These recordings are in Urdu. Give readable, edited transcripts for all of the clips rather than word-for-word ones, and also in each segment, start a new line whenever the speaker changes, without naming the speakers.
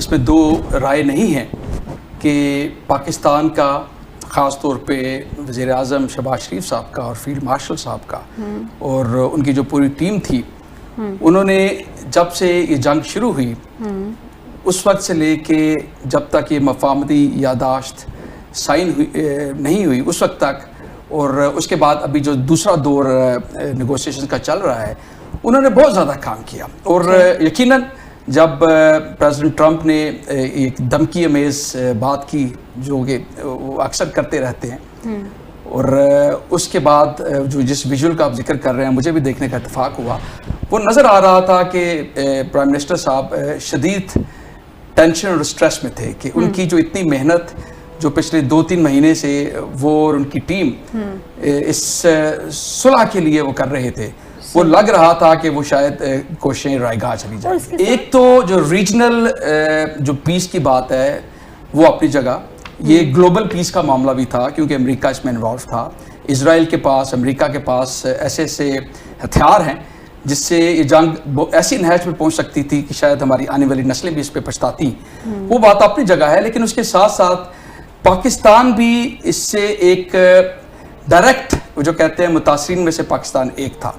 اس میں دو رائے نہیں ہیں کہ پاکستان کا خاص طور پہ وزیر اعظم شہباز شریف صاحب کا اور فیلڈ مارشل صاحب کا اور ان کی جو پوری ٹیم تھی، انہوں نے جب سے یہ جنگ شروع ہوئی اس وقت سے لے کے جب تک یہ مفاہمتی یادداشت سائن نہیں ہوئی اس وقت تک، اور اس کے بعد ابھی جو دوسرا دور نیگوسیشن کا چل رہا ہے، انہوں نے بہت زیادہ کام کیا. اور یقیناً جب پریزیڈنٹ ٹرمپ نے ایک دھمکی امیز بات کی جو کہ وہ اکثر کرتے رہتے ہیں، اور اس کے بعد جو جس ویژول کا آپ ذکر کر رہے ہیں مجھے بھی دیکھنے کا اتفاق ہوا، وہ نظر آ رہا تھا کہ پرائم منسٹر صاحب شدید ٹینشن اور اسٹریس میں تھے کہ ان کی جو اتنی محنت جو پچھلے 2-3 مہینے سے وہ اور ان کی ٹیم اس صلح کے لیے وہ کر رہے تھے، وہ لگ رہا تھا کہ وہ شاید کوششیں رائے گاہ چلی جائیں. ایک تو جو ریجنل جو پیس کی بات ہے وہ اپنی جگہ، یہ گلوبل پیس کا معاملہ بھی تھا کیونکہ امریکہ اس میں انوالو تھا. اسرائیل کے پاس، امریکہ کے پاس ایسے ہتھیار ہیں جس سے یہ جنگ ایسی نہج میں پہنچ سکتی تھی کہ شاید ہماری آنے والی نسلیں بھی اس پہ پچھتاتی. وہ بات اپنی جگہ ہے، لیکن اس کے ساتھ ساتھ پاکستان بھی اس سے ایک ڈائریکٹ، وہ جو کہتے ہیں متاثرین میں سے پاکستان ایک تھا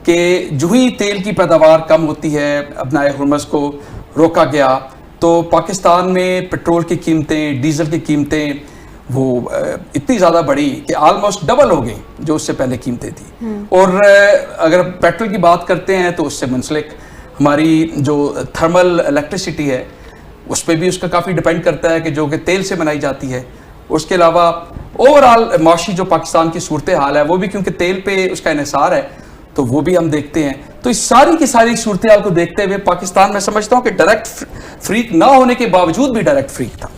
کہ جو ہی تیل کی پیداوار کم ہوتی ہے، ابنائے ہرمز کو روکا گیا، تو پاکستان میں پیٹرول کی قیمتیں، ڈیزل کی قیمتیں وہ اتنی زیادہ بڑھی کہ آلموسٹ ڈبل ہو گئی جو اس سے پہلے قیمتیں تھیں. اور اگر پیٹرول کی بات کرتے ہیں تو اس سے منسلک ہماری جو تھرمل الیکٹریسٹی ہے اس پہ بھی اس کا کافی ڈیپینڈ کرتا ہے کہ جو کہ تیل سے بنائی جاتی ہے. اس کے علاوہ اوورآل معاشی جو پاکستان کی صورتحال ہے وہ بھی کیونکہ تیل پہ اس کا انحصار ہے تو وہ بھی ہم دیکھتے ہیں. تو اس ساری کی ساری صورتحال کو دیکھتے ہوئے پاکستان میں سمجھتا ہوں کہ ڈائریکٹ فریق نہ ہونے کے باوجود بھی ڈائریکٹ فریق تھا.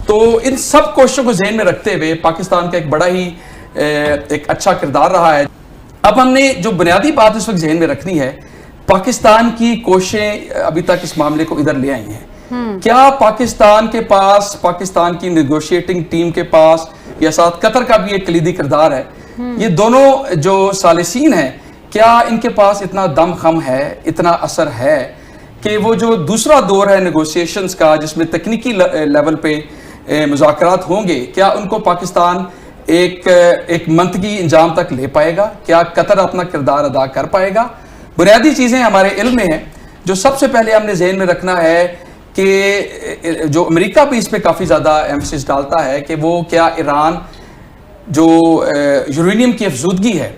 تو ان سب کوششوں کو ذہن میں رکھتے ہوئے پاکستان کا ایک بڑا ہی ایک اچھا کردار رہا ہے. اب ہم نے جو بنیادی بات اس وقت ذہن میں رکھنی ہے، پاکستان کی کوششیں ابھی تک اس معاملے کو ادھر لے آئی ہیں. کیا پاکستان کے پاس، پاکستان کی نیگوشیٹنگ ٹیم کے پاس یا ساتھ قطر کا بھی ایک کلیدی کردار ہے، یہ دونوں جو ثالثین ہیں، کیا ان کے پاس اتنا دم خم ہے، اتنا اثر ہے کہ وہ جو دوسرا دور ہے نیگوسیشنز کا جس میں تکنیکی لیول پہ مذاکرات ہوں گے، کیا ان کو پاکستان ایک منطقی انجام تک لے پائے گا؟ کیا قطر اپنا کردار ادا کر پائے گا؟ بنیادی چیزیں ہمارے علم میں ہیں. جو سب سے پہلے ہم نے ذہن میں رکھنا ہے کہ جو امریکہ بھی اس پہ کافی زیادہ ایمفسس ڈالتا ہے کہ وہ کیا ایران جو یورینیم کی افزودگی ہے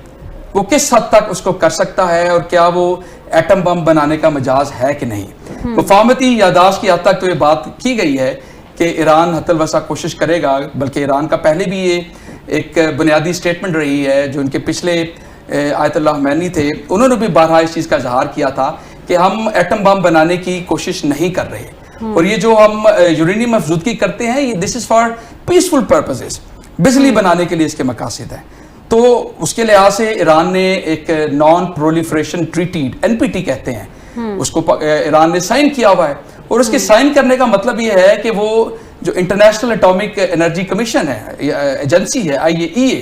وہ کس حد تک اس کو کر سکتا ہے، اور کیا وہ ایٹم بم بنانے کا مجاز ہے کہ نہیں. مفاہمتی یادداشت کی حد تک تو یہ بات کی گئی ہے کہ ایران حتی الوسع کوشش کرے گا، بلکہ ایران کا پہلے بھی یہ ایک بنیادی سٹیٹمنٹ رہی ہے. جو ان کے پچھلے آیت اللہ خمینی تھے انہوں نے بھی بارہا اس چیز کا اظہار کیا تھا کہ ہم ایٹم بم بنانے کی کوشش نہیں کر رہے، اور یہ جو ہم یورینیم افزودگی کرتے ہیں یہ دس از فار پیسفل پرپزز، بجلی بنانے کے لیے اس کے مقاصد ہیں. تو اس کے لحاظ سے ایران نے ایک نان پرولیفریشن ٹریٹی NPT کہتے ہیں اس کو ایران نے سائن کیا ہوا ہے. اور اس کے سائن کرنے کا مطلب یہ ہے کہ وہ جو انٹرنیشنل اٹامک انرجی کمیشن ہے، ایجنسی ہے IAEA،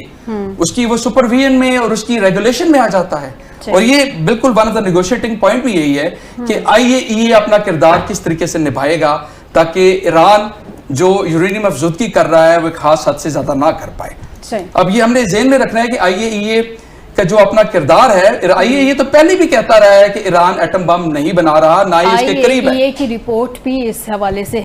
اس کی وہ سپرویژن میں اور اس کی ریگولیشن میں آ جاتا ہے. اور یہ بالکل one of the negotiating point بھی یہی ہے کہ IAEA اپنا کردار کس طریقے سے نبھائے گا تاکہ ایران جو یورینیم افزودگی کر رہا ہے وہ ایک خاص حد سے زیادہ نہ کر پائے. اب یہ ہم نے ذہن میں رکھنا ہے کہ IAEA کا جو اپنا کردار ہے، IAEA تو پہلے بھی کہتا رہا ہے کہ ایران ایٹم بم نہیں بنا رہا، نہ ہی اس کے قریب ہے.
IAEA کی رپورٹ بھی اس حوالے سے